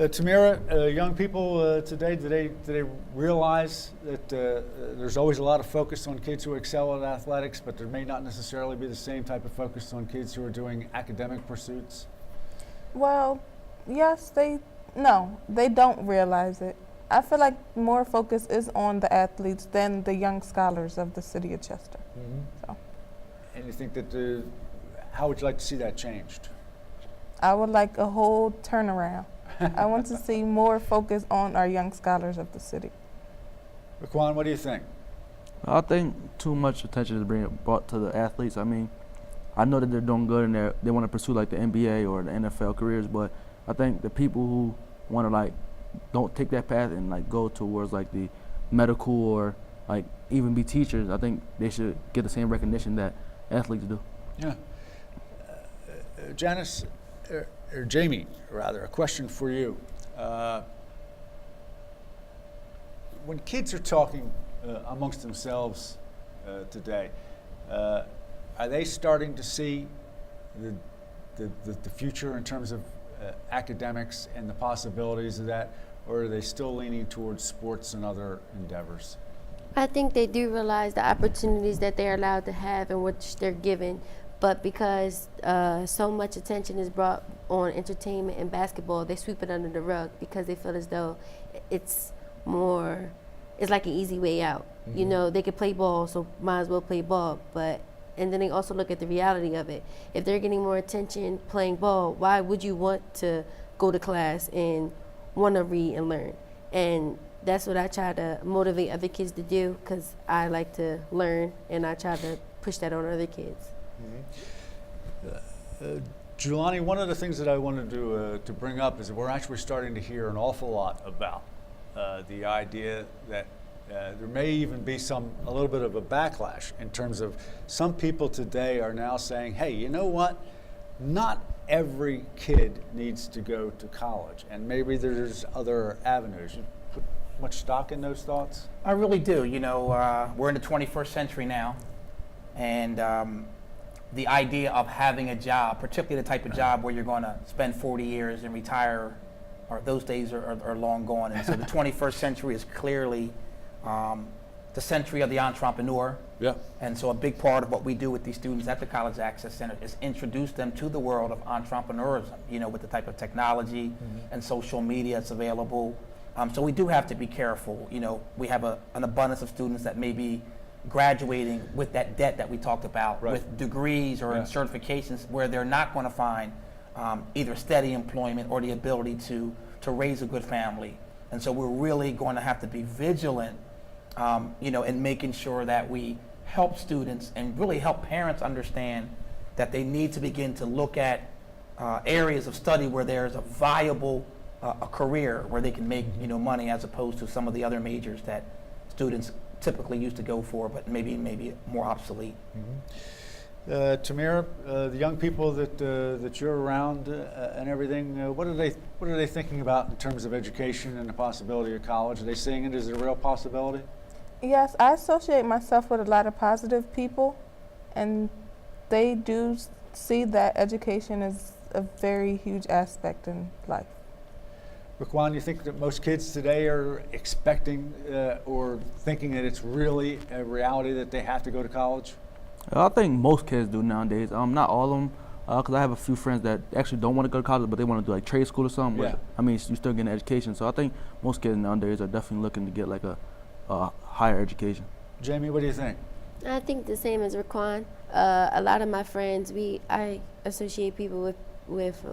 Tamira, young people today, do they realize that there's always a lot of focus on kids who excel at athletics, but there may not necessarily be the same type of focus on kids who are doing academic pursuits? Well, yes, they don't realize it. I feel like more focus is on the athletes than the young scholars of the city of Chester. Mm-hmm. So, and you think that how would you like to see that changed? I would like a whole turnaround. I want to see more focus on our young scholars of the city. Raquan, what do you think? I think too much attention is being brought to the athletes. I mean, I know that they're doing good and they want to pursue like the NBA or the NFL careers, but I think the people who want to like don't take that path and like go towards like the medical or like even be teachers, I think they should get the same recognition that athletes do. Yeah. Janice, or Jamie, rather, a question for you. When kids are talking amongst themselves today, are they starting to see the future in terms of academics and the possibilities of that, or are they still leaning towards sports and other endeavors? I think they do realize the opportunities that they're allowed to have and which they're given, but because so much attention is brought on entertainment and basketball, they sweep it under the rug because they feel as though it's like an easy way out. Mm-hmm. You know, they could play ball, so might as well play ball, and then they also look at the reality of it. If they're getting more attention playing ball, why would you want to go to class and want to read and learn? And that's what I try to motivate other kids to do, because I like to learn and I try to push that on other kids. Mm-hmm. Jelani, one of the things that I wanted to bring up is that we're actually starting to hear an awful lot about the idea that there may even be a little bit of a backlash in terms of some people today are now saying, hey, you know what? Not every kid needs to go to college, and maybe there's other avenues. You put much stock in those thoughts? I really do. You know, we're in the 21st century now, and the idea of having a job, particularly the type of job where you're going to spend 40 years and retire, or those days are long gone. And so the 21st century is clearly the century of the entrepreneur. Yeah. And so a big part of what we do with these students at the College Access Center is introduce them to the world of entrepreneurism, you know, with the type of technology and social media that's available. So we do have to be careful. You know, we have an abundance of students that may be graduating with that debt that we talked about, right, with degrees or certifications where they're not going to find either steady employment or the ability to raise a good family. And so we're really going to have to be vigilant, you know, in making sure that we help students and really help parents understand that they need to begin to look at areas of study where there's a viable a career where they can make, you know, money, as opposed to some of the other majors that students typically used to go for, but maybe more obsolete. Mm-hmm. Tamira, the young people that you're around and everything, what are they thinking about in terms of education and the possibility of college? Are they seeing it as a real possibility? Yes, I associate myself with a lot of positive people, and they do see that education is a very huge aspect in life. Raquan, you think that most kids today are expecting or thinking that it's really a reality that they have to go to college? I think most kids do nowadays. Not all of them, because I have a few friends that actually don't want to go to college, but they want to do like trade school or something. Yeah. But, I mean, you still get an education. So I think most kids nowadays are definitely looking to get like a higher education. Jamie, what do you think? I think the same as Raquan. A lot of my friends, I associate people with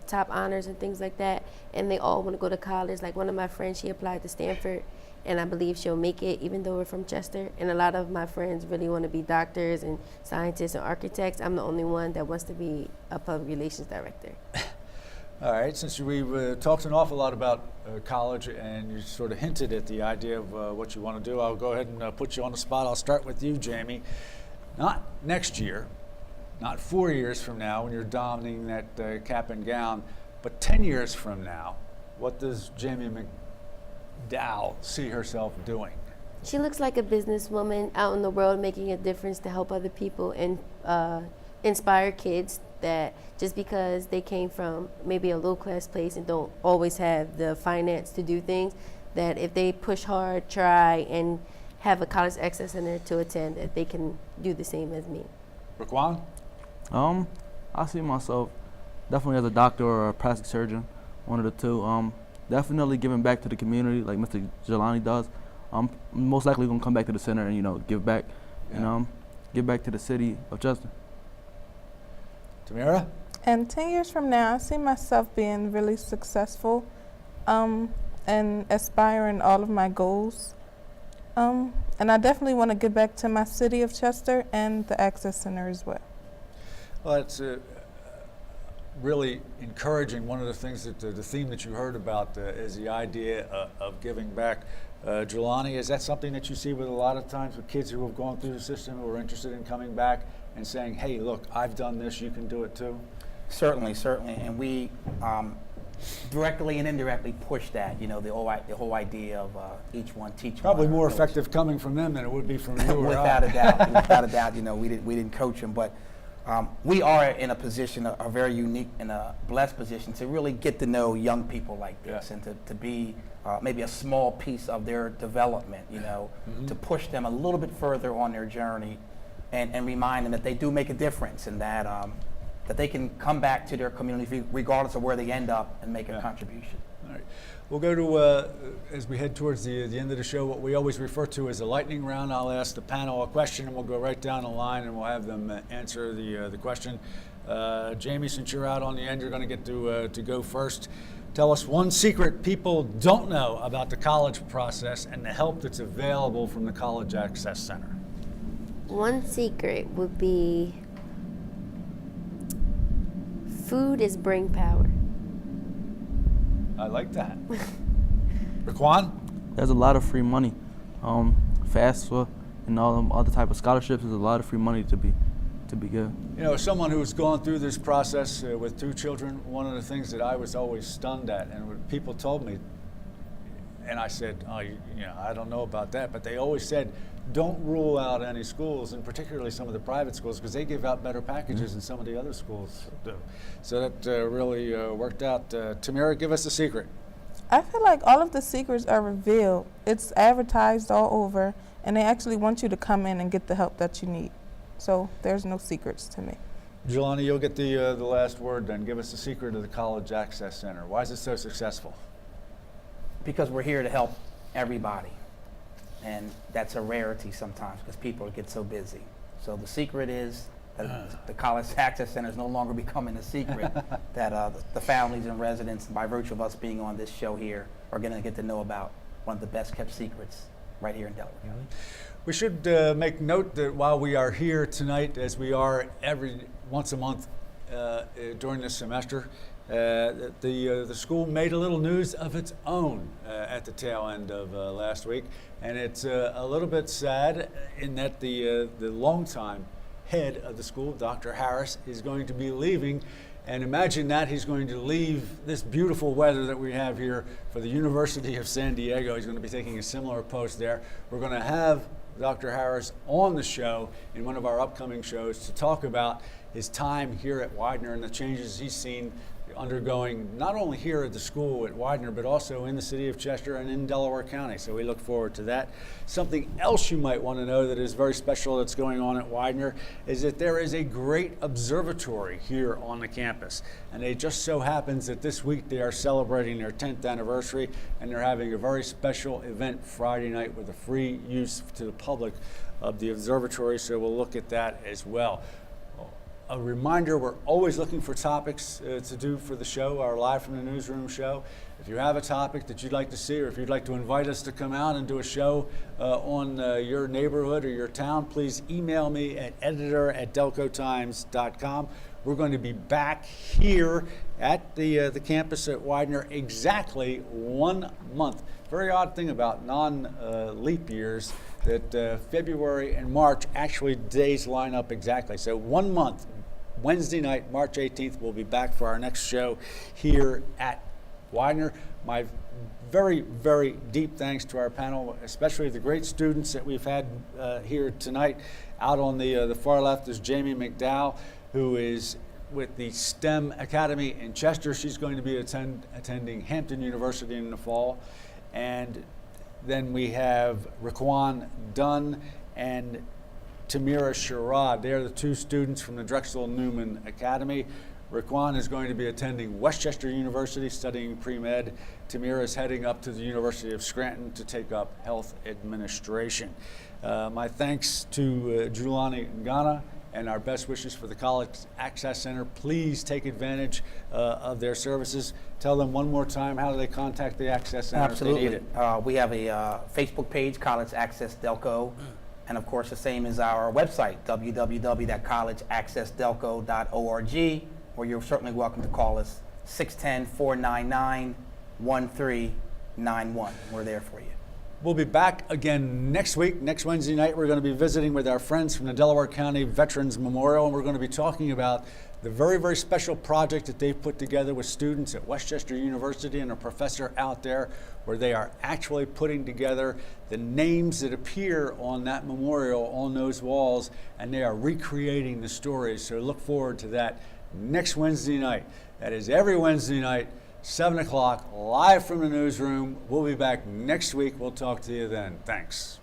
top honors and things like that, and they all want to go to college. Like one of my friends, she applied to Stanford, and I believe she'll make it even though we're from Chester. And a lot of my friends really want to be doctors and scientists and architects. I'm the only one that wants to be a public relations director. All right, since we've talked an awful lot about college and you sort of hinted at the idea of what you want to do, I'll go ahead and put you on the spot. I'll start with you, Jamie. Not next year, not 4 years from now when you're donning that cap and gown, but 10 years from now, what does Jamie McDowell see herself doing? She looks like a businesswoman out in the world making a difference to help other people and inspire kids that just because they came from maybe a low class place and don't always have the finance to do things, that if they push hard, try, and have a college access center to attend, that they can do the same as me. Raquan? I see myself definitely as a doctor or a plastic surgeon, one of the two. Definitely giving back to the community like Mr. Jelani does. I'm most likely gonna come back to the center and give back, and give back to the city of Chester. Tamara? And 10 years from now, I see myself being really successful and aspiring all of my goals. And I definitely want to give back to my city of Chester and the Access Center as well. Well, it's really encouraging. One of the things that the theme that you heard about is the idea of giving back. Jelani, is that something that you see with a lot of times with kids who have gone through the system who are interested in coming back and saying, hey, look, I've done this, you can do it too? Certainly. And we directly and indirectly push that, the whole idea of each one teach one. Probably more Coach. effective coming from them than it would be from you or Without I. a doubt. Without a doubt, we didn't coach them, but we are in a position, a very unique and a blessed position to really get to know young people like this, and to be maybe a small piece of their development, to push them a little bit further on their journey, and remind them that they do make a difference, and that that they can come back to their community regardless of where they end up and make a contribution. All right. We'll go to, as we head towards the end of the show, what we always refer to as a lightning round. I'll ask the panel a question, and we'll go right down the line, and we'll have them answer the question. Jamie, since you're out on the end, you're going to get to go first. Tell us one secret people don't know about the college process and the help that's available from the College Access Center. One secret would be food is brain power. I like that. Raquan? There's a lot of free money. FAFSA and all them other type of scholarships. There's a lot of free money to be good. As someone who's gone through this process with 2 children, one of the things that I was always stunned at, and when people told me, and I said, I don't know about that, but they always said, don't rule out any schools, and particularly some of the private schools, because they give out better packages than some of the other schools do. So that really worked out. Tamara, give us a secret. I feel like all of the secrets are revealed. It's advertised all over, and they actually want you to come in and get the help that you need. So there's no secrets to me. Jelani, you'll get the last word then. Give us the secret of the College Access Center. Why is it so successful? Because we're here to help everybody. And that's a rarity sometimes because people get so busy. So the secret is that the College Access Center is no longer becoming a secret, that the families and residents, by virtue of us being on this show here, are going to get to know about one of the best kept secrets right here in Delaware County. We should make note that while we are here tonight, as we are once a month during this semester, the school made a little news of its own at the tail end of last week, and it's a little bit sad in that the longtime head of the school, Dr. Harris, is going to be leaving. And imagine that he's going to leave this beautiful weather that we have here for the University of San Diego. He's going to be taking a similar post there. We're going to have Dr. Harris on the show in one of our upcoming shows to talk about his time here at Widener and the changes he's seen undergoing not only here at the school at Widener, but also in the city of Chester and in Delaware County. So we look forward to that. Something else you might want to know that is very special that's going on at Widener is that there is a great observatory here on the campus. And it just so happens that this week they are celebrating their 10th anniversary, and they're having a very special event Friday night with a free use to the public of the observatory. So we'll look at that as well. A reminder, we're always looking for topics to do for the show, our Live from the Newsroom show. If you have a topic that you'd like to see, or if you'd like to invite us to come out and do a show on your neighborhood or your town, please email me at editor@delcotimes.com. We're going to be back here at the campus at Widener exactly 1 month. Very odd thing about non-leap years that February and March actually days line up exactly. So 1 month. Wednesday night, March 18th, we'll be back for our next show here at Widener. My very, very deep thanks to our panel, especially the great students that we've had here tonight. Out on the far left is Jamie McDowell, who is with the STEM Academy in Chester. She's going to be attending Hampton University in the fall. And then we have Raquan Dunn and Tamira Sherrod. They're the two students from the Drexel Newman Academy. Raquan is going to be attending Westchester University studying pre-med. Tamira is heading up to the University of Scranton to take up health administration. My thanks to Julani Ngana and our best wishes for the College Access Center. Please take advantage of their services. Tell them one more time, how do they contact the Access Center if they need Absolutely. it? We have a Facebook page, College Access Delco, and of course the same is our website, www.collegeaccessdelco.org, where you're certainly welcome to call us, 610-499-1391. We're there for you. We'll be back again next week. Next Wednesday night, we're going to be visiting with our friends from the Delaware County Veterans Memorial, and we're going to be talking about the very, very special project that they've put together with students at Westchester University and a professor out there, where they are actually putting together the names that appear on that memorial on those walls, and they are recreating the stories. So look forward to that next Wednesday night. That is every Wednesday night, 7 o'clock, live from the newsroom. We'll be back next week. We'll talk to you then. Thanks.